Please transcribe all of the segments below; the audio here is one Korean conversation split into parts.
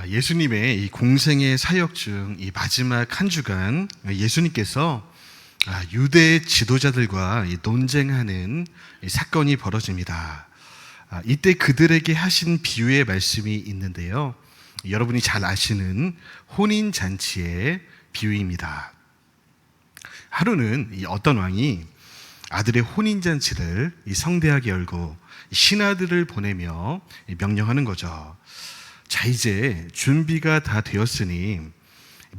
예수님의 이 공생의 사역 중 이 마지막 한 주간 예수님께서 유대 지도자들과 논쟁하는 사건이 벌어집니다. 이때 그들에게 하신 비유의 말씀이 있는데요. 여러분이 잘 아시는 혼인잔치의 비유입니다. 하루는 어떤 왕이 아들의 혼인잔치를 성대하게 열고 신하들을 보내며 명령하는 거죠. 자, 이제 준비가 다 되었으니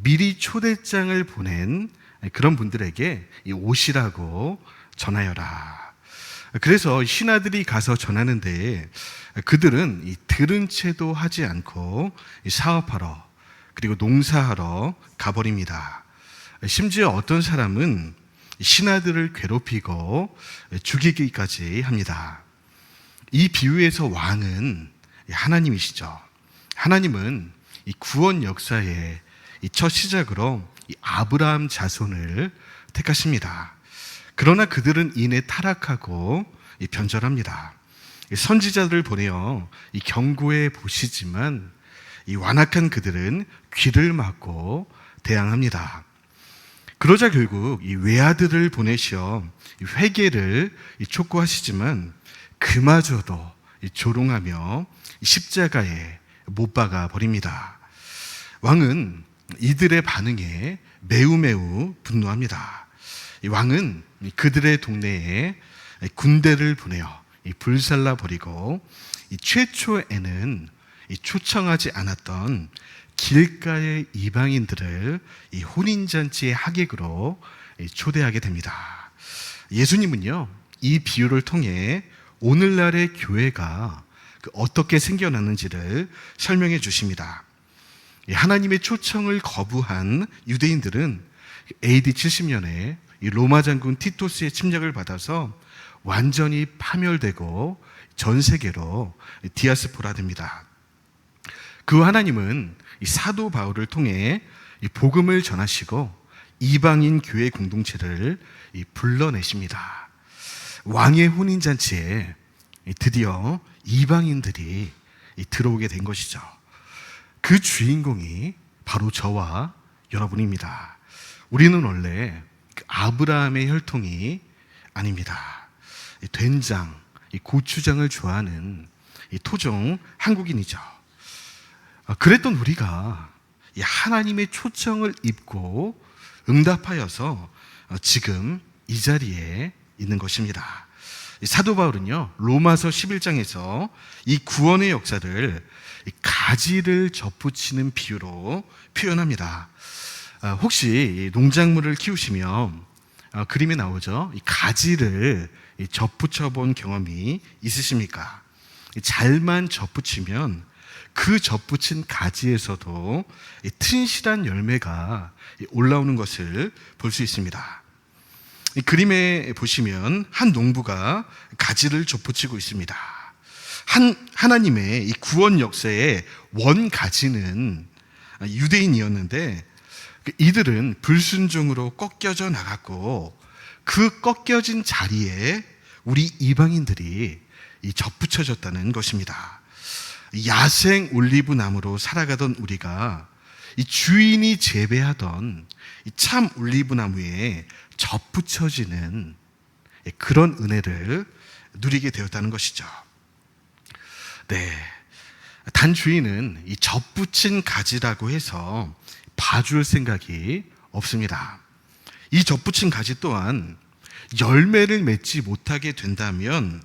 미리 초대장을 보낸 그런 분들에게 오시라고 전하여라. 그래서 신하들이 가서 전하는데 그들은 들은 채도 하지 않고 사업하러 그리고 농사하러 가버립니다. 심지어 어떤 사람은 신하들을 괴롭히고 죽이기까지 합니다. 이 비유에서 왕은 하나님이시죠. 하나님은 이 구원 역사의 첫 시작으로 이 아브라함 자손을 택하십니다. 그러나 그들은 이내 타락하고 변절합니다. 선지자들을 보내어 이 경고해 보시지만 이 완악한 그들은 귀를 막고 대항합니다. 그러자 결국 이 외아들을 보내시어 회개를 촉구하시지만 그마저도 조롱하며 십자가에 못 박아 버립니다. 왕은 이들의 반응에 매우 분노합니다. 왕은 그들의 동네에 군대를 보내어 불살라 버리고 최초에는 초청하지 않았던 길가의 이방인들을 혼인잔치의 하객으로 초대하게 됩니다. 예수님은요, 이 비유를 통해 오늘날의 교회가 어떻게 생겨났는지를 설명해 주십니다. 하나님의 초청을 거부한 유대인들은 AD 70년에 로마 장군 티토스의 침략을 받아서 완전히 파멸되고 전 세계로 디아스포라됩니다. 그 하나님은 사도 바울을 통해 복음을 전하시고 이방인 교회 공동체를 불러내십니다. 왕의 혼인잔치에 드디어 이방인들이 들어오게 된 것이죠. 그 주인공이 바로 저와 여러분입니다. 우리는 원래 아브라함의 혈통이 아닙니다. 된장, 고추장을 좋아하는 토종 한국인이죠. 그랬던 우리가 하나님의 초청을 입고 응답하여서 지금 이 자리에 있는 것입니다. 사도 바울은요, 로마서 11장에서 이 구원의 역사를 가지를 접붙이는 비유로 표현합니다. 혹시 농작물을 키우시면 그림에 나오죠? 이 가지를 접붙여 본 경험이 있으십니까? 잘만 접붙이면 그 접붙인 가지에서도 튼실한 열매가 올라오는 것을 볼 수 있습니다. 이 그림에 보시면 한 농부가 가지를 접붙이고 있습니다. 하나님의 이 구원 역사의 원가지는 유대인이었는데 이들은 불순종으로 꺾여져 나갔고 그 꺾여진 자리에 우리 이방인들이 접붙여졌다는 것입니다. 야생 올리브 나무로 살아가던 우리가 이 주인이 재배하던 참 올리브 나무에 접붙여지는 그런 은혜를 누리게 되었다는 것이죠. 네, 단 주인은 이 접붙인 가지라고 해서 봐줄 생각이 없습니다. 이 접붙인 가지 또한 열매를 맺지 못하게 된다면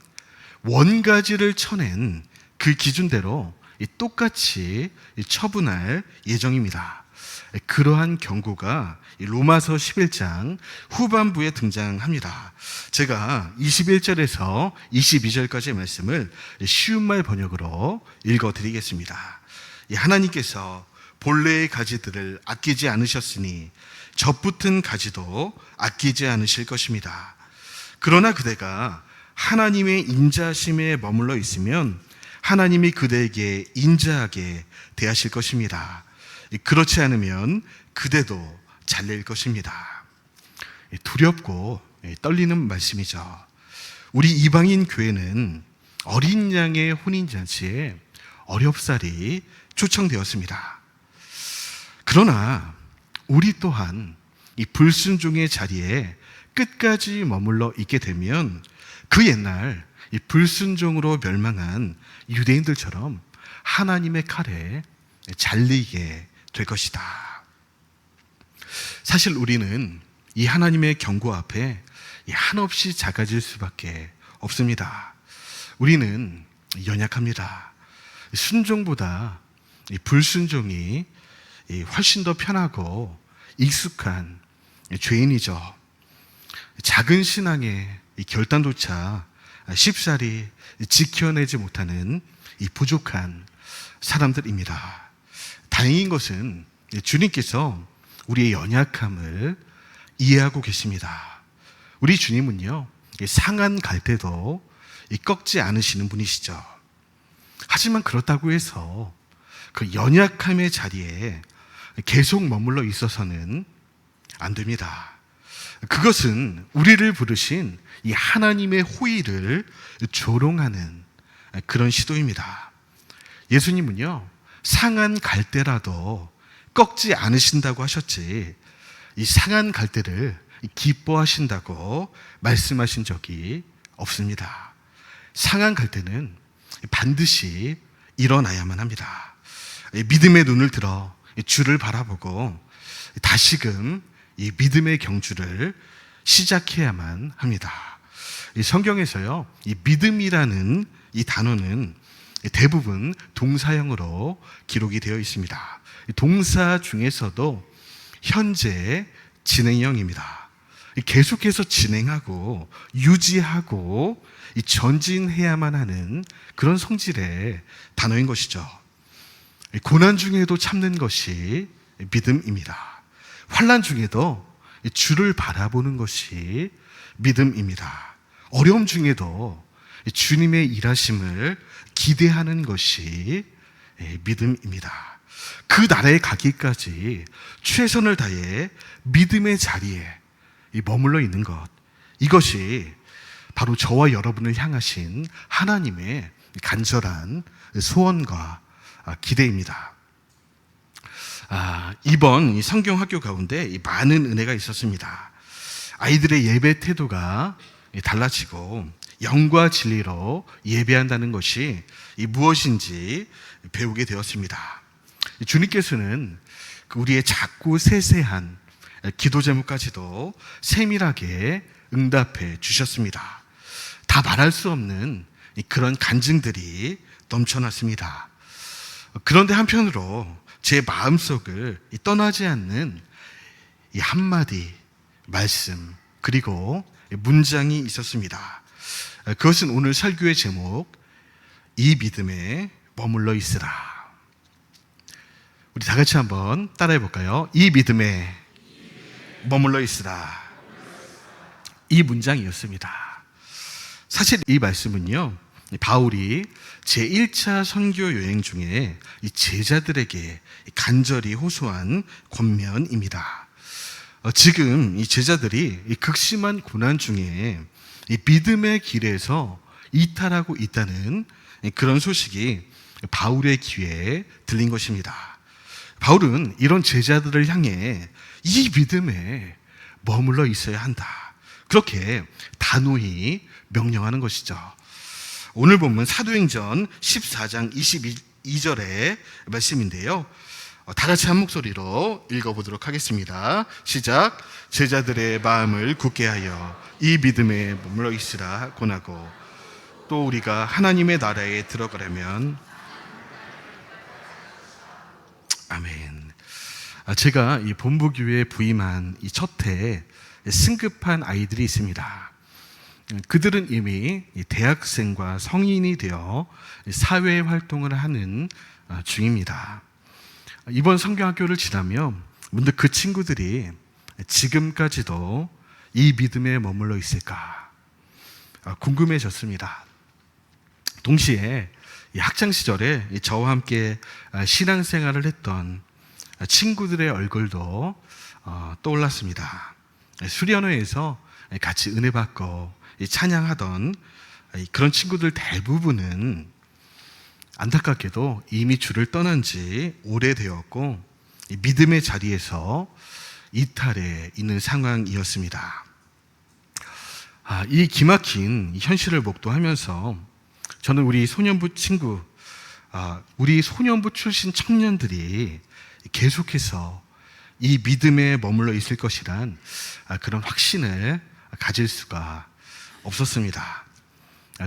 원가지를 쳐낸 그 기준대로 똑같이 처분할 예정입니다. 그러한 경고가 로마서 11장 후반부에 등장합니다. 제가 21절에서 22절까지의 말씀을 쉬운 말 번역으로 읽어드리겠습니다. 하나님께서 본래의 가지들을 아끼지 않으셨으니 접붙은 가지도 아끼지 않으실 것입니다. 그러나 그대가 하나님의 인자심에 머물러 있으면 하나님이 그대에게 인자하게 대하실 것입니다. 그렇지 않으면 그대도 잘릴 것입니다. 두렵고 떨리는 말씀이죠. 우리 이방인 교회는 어린 양의 혼인잔치에 어렵사리 초청되었습니다. 그러나 우리 또한 이 불순종의 자리에 끝까지 머물러 있게 되면 그 옛날 이 불순종으로 멸망한 유대인들처럼 하나님의 칼에 잘리게 될 것이다. 사실 우리는 이 하나님의 경고 앞에 한없이 작아질 수밖에 없습니다. 우리는 연약합니다. 순종보다 이 불순종이 훨씬 더 편하고 익숙한 죄인이죠. 작은 신앙의 이 결단조차 쉽사리 지켜내지 못하는 이 부족한 사람들입니다. 다행인 것은 주님께서 우리의 연약함을 이해하고 계십니다. 우리 주님은요, 상한 갈 때도 꺾지 않으시는 분이시죠. 하지만 그렇다고 해서 그 연약함의 자리에 계속 머물러 있어서는 안 됩니다. 그것은 우리를 부르신 이 하나님의 호의를 조롱하는 그런 시도입니다. 예수님은요, 상한 갈대라도 꺾지 않으신다고 하셨지, 이 상한 갈대를 기뻐하신다고 말씀하신 적이 없습니다. 상한 갈대는 반드시 일어나야만 합니다. 믿음의 눈을 들어 주를 바라보고 다시금 이 믿음의 경주를 시작해야만 합니다. 이 성경에서요, 이 믿음이라는 이 단어는 대부분 동사형으로 기록이 되어 있습니다. 동사 중에서도 현재 진행형입니다. 계속해서 진행하고 유지하고 전진해야만 하는 그런 성질의 단어인 것이죠. 고난 중에도 참는 것이 믿음입니다. 환난 중에도 주를 바라보는 것이 믿음입니다. 어려움 중에도 주님의 일하심을 기대하는 것이 믿음입니다. 그 나라에 가기까지 최선을 다해 믿음의 자리에 머물러 있는 것, 이것이 바로 저와 여러분을 향하신 하나님의 간절한 소원과 기대입니다. 이번 성경 학교 가운데 많은 은혜가 있었습니다. 아이들의 예배 태도가 달라지고 영과 진리로 예배한다는 것이 무엇인지 배우게 되었습니다. 주님께서는 우리의 작고 세세한 기도 제목까지도 세밀하게 응답해 주셨습니다. 다 말할 수 없는 그런 간증들이 넘쳐났습니다. 그런데 한편으로 제 마음속을 떠나지 않는 이 한마디 말씀, 그리고 문장이 있었습니다. 그것은 오늘 설교의 제목, 이 믿음에 머물러 있으라. 우리 다 같이 한번 따라해 볼까요? 이 믿음에 머물러 있으라. 이 문장이었습니다. 사실 이 말씀은요, 바울이 제1차 선교 여행 중에 이 제자들에게 간절히 호소한 권면입니다. 지금 이 제자들이 이 극심한 고난 중에 이 믿음의 길에서 이탈하고 있다는 그런 소식이 바울의 귀에 들린 것입니다. 바울은 이런 제자들을 향해 이 믿음에 머물러 있어야 한다, 그렇게 단호히 명령하는 것이죠. 오늘 본문 사도행전 14장 22절의 말씀인데요, 다 같이 한 목소리로 읽어보도록 하겠습니다. 시작. 제자들의 마음을 굳게 하여 이 믿음에 머물러 있으라 권하고, 또 우리가 하나님의 나라에 들어가려면. 아멘. 제가 이 본부교회에 부임한 이 첫 해에 승급한 아이들이 있습니다. 그들은 이미 대학생과 성인이 되어 사회 활동을 하는 중입니다. 이번 성경학교를 지나며 문득 그 친구들이 지금까지도 이 믿음에 머물러 있을까 궁금해졌습니다. 동시에 학창 시절에 저와 함께 신앙생활을 했던 친구들의 얼굴도 떠올랐습니다. 수련회에서 같이 은혜 받고 찬양하던 그런 친구들 대부분은 안타깝게도 이미 주를 떠난 지 오래되었고 믿음의 자리에서 이탈해 있는 상황이었습니다. 이 기막힌 현실을 목도하면서 저는 우리 소년부 친구, 우리 소년부 출신 청년들이 계속해서 이 믿음에 머물러 있을 것이란 그런 확신을 가질 수가 없었습니다.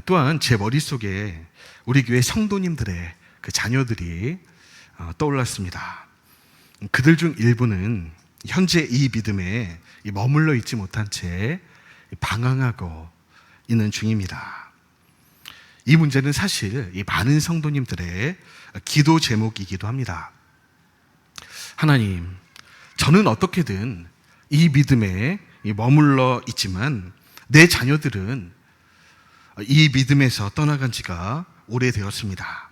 또한 제 머릿속에 우리 교회 성도님들의 그 자녀들이 떠올랐습니다. 그들 중 일부는 현재 이 믿음에 머물러 있지 못한 채 방황하고 있는 중입니다. 이 문제는 사실 이 많은 성도님들의 기도 제목이기도 합니다. 하나님, 저는 어떻게든 이 믿음에 머물러 있지만 내 자녀들은 이 믿음에서 떠나간 지가 오래되었습니다.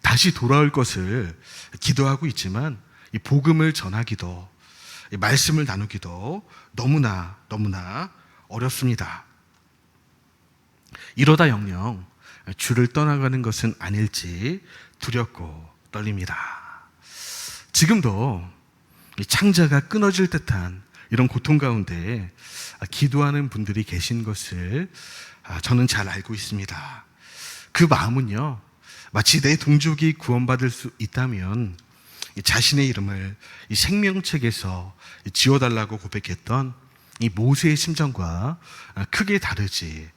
다시 돌아올 것을 기도하고 있지만 이 복음을 전하기도, 이 말씀을 나누기도 너무나 어렵습니다. 이러다 영영 주를 떠나가는 것은 아닐지 두렵고 떨립니다. 지금도 창자가 끊어질 듯한 이런 고통 가운데 기도하는 분들이 계신 것을 저는 잘 알고 있습니다. 그 마음은요, 마치 내 동족이 구원받을 수 있다면 자신의 이름을 이 생명책에서 지워달라고 고백했던 이 모세의 심정과 크게 다르지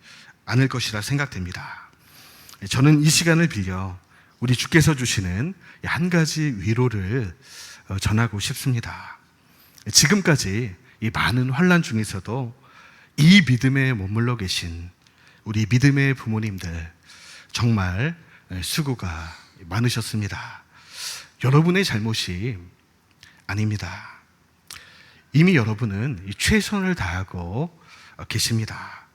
않을 것이라 생각됩니다. 저는 이 시간을 빌려 우리 주께서 주시는 한 가지 위로를 전하고 싶습니다. 지금까지 이 많은 환난 중에서도 이 믿음에 머물러 계신 우리 믿음의 부모님들 정말 수고가 많으셨습니다. 여러분의 잘못이 아닙니다. 이미 여러분은 최선을 다하고 계십니다.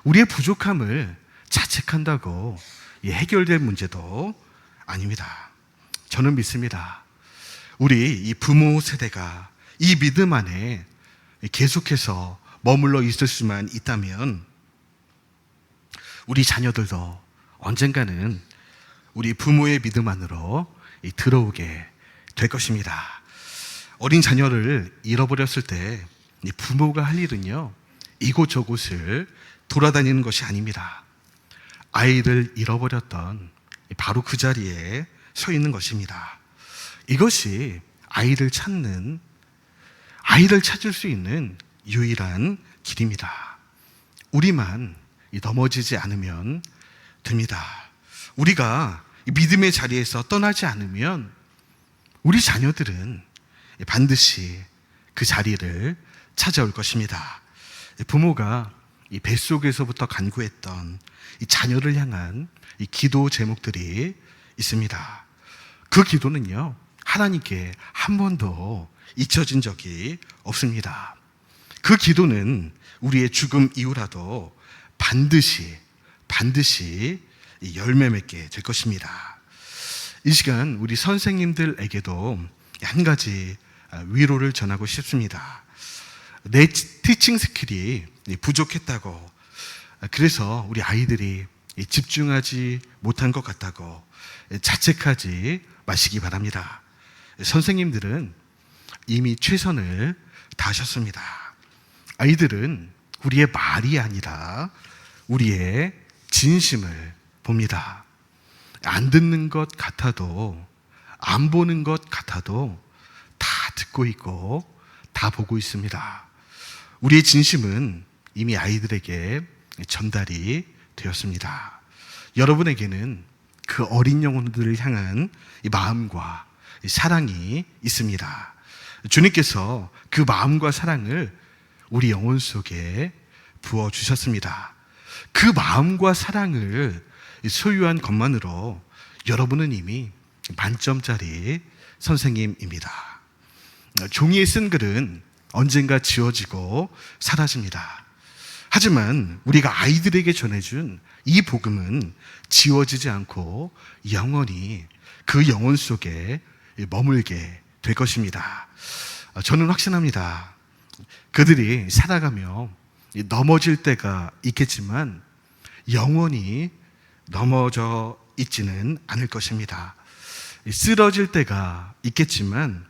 우리의 부족함을 자책한다고 해결될 문제도 아닙니다. 저는 믿습니다. 우리 이 부모 세대가 이 믿음 안에 계속해서 머물러 있을 수만 있다면 우리 자녀들도 언젠가는 우리 부모의 믿음 안으로 들어오게 될 것입니다. 어린 자녀를 잃어버렸을 때 부모가 할 일은요, 이곳저곳을 돌아다니는 것이 아닙니다. 아이를 잃어버렸던 바로 그 자리에 서 있는 것입니다. 이것이 아이를 찾을 수 있는 유일한 길입니다. 우리만 넘어지지 않으면 됩니다. 우리가 믿음의 자리에서 떠나지 않으면 우리 자녀들은 반드시 그 자리를 찾아올 것입니다. 부모가 이 뱃속에서부터 간구했던 이 자녀를 향한 이 기도 제목들이 있습니다. 그 기도는요, 하나님께 한 번도 잊혀진 적이 없습니다. 그 기도는 우리의 죽음 이후라도 반드시 열매 맺게 될 것입니다. 이 시간 우리 선생님들에게도 한 가지 위로를 전하고 싶습니다. 내 티칭 스킬이 부족했다고, 그래서 우리 아이들이 집중하지 못한 것 같다고 자책하지 마시기 바랍니다. 선생님들은 이미 최선을 다하셨습니다. 아이들은 우리의 말이 아니라 우리의 진심을 봅니다. 안 듣는 것 같아도, 안 보는 것 같아도 다 듣고 있고 다 보고 있습니다. 우리의 진심은 이미 아이들에게 전달이 되었습니다. 여러분에게는 그 어린 영혼들을 향한 이 마음과 이 사랑이 있습니다. 주님께서 그 마음과 사랑을 우리 영혼 속에 부어주셨습니다. 그 마음과 사랑을 소유한 것만으로 여러분은 이미 만점짜리 선생님입니다. 종이에 쓴 글은 언젠가 지워지고 사라집니다. 하지만 우리가 아이들에게 전해준 이 복음은 지워지지 않고 영원히 그 영혼 속에 머물게 될 것입니다. 저는 확신합니다. 그들이 살아가며 넘어질 때가 있겠지만 영원히 넘어져 있지는 않을 것입니다. 쓰러질 때가 있겠지만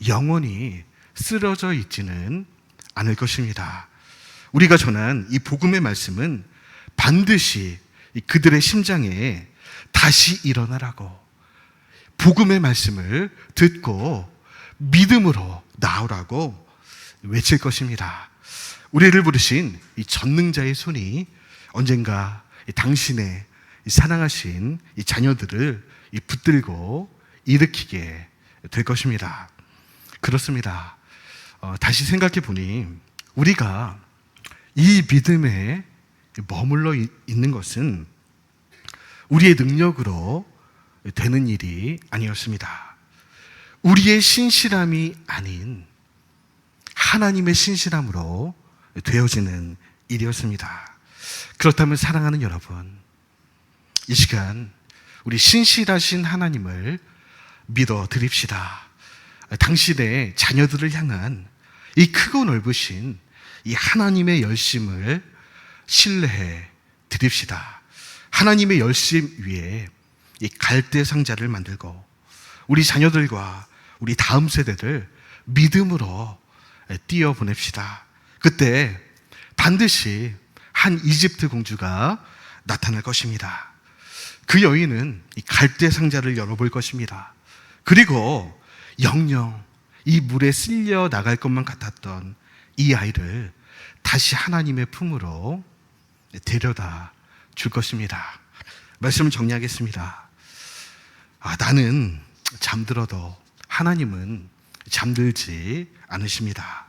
영원히 쓰러져 있지는 않을 것입니다. 우리가 전한 이 복음의 말씀은 반드시 그들의 심장에 다시 일어나라고, 복음의 말씀을 듣고 믿음으로 나오라고 외칠 것입니다. 우리를 부르신 이 전능자의 손이 언젠가 당신의 사랑하신 이 자녀들을 붙들고 일으키게 될 것입니다. 그렇습니다. 다시 생각해 보니 우리가 이 믿음에 머물러 있는 것은 우리의 능력으로 되는 일이 아니었습니다. 우리의 신실함이 아닌 하나님의 신실함으로 되어지는 일이었습니다. 그렇다면 사랑하는 여러분, 이 시간 우리 신실하신 하나님을 믿어 드립시다. 당신의 자녀들을 향한 이 크고 넓으신 이 하나님의 열심을 신뢰해 드립시다. 하나님의 열심 위에 이 갈대 상자를 만들고 우리 자녀들과 우리 다음 세대를 믿음으로 띄워 보냅시다. 그때 반드시 한 이집트 공주가 나타날 것입니다. 그 여인은 이 갈대 상자를 열어볼 것입니다. 그리고 영영 이 물에 쓸려 나갈 것만 같았던 이 아이를 다시 하나님의 품으로 데려다 줄 것입니다. 말씀을 정리하겠습니다. 나는 잠들어도 하나님은 잠들지 않으십니다.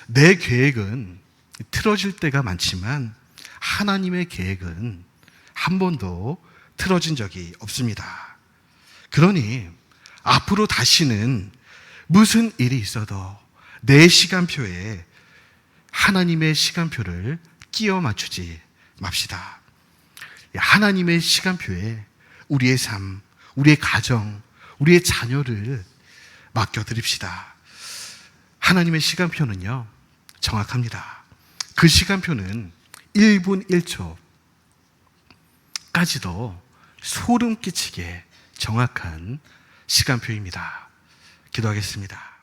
내 계획은 틀어질 때가 많지만 하나님의 계획은 한 번도 틀어진 적이 없습니다. 그러니 앞으로 다시는 무슨 일이 있어도 내 시간표에 하나님의 시간표를 끼워 맞추지 맙시다. 하나님의 시간표에 우리의 삶, 우리의 가정, 우리의 자녀를 맡겨드립시다. 하나님의 시간표는요, 정확합니다. 그 시간표는 1분 1초까지도 소름 끼치게 정확한 시간표입니다. 기도하겠습니다.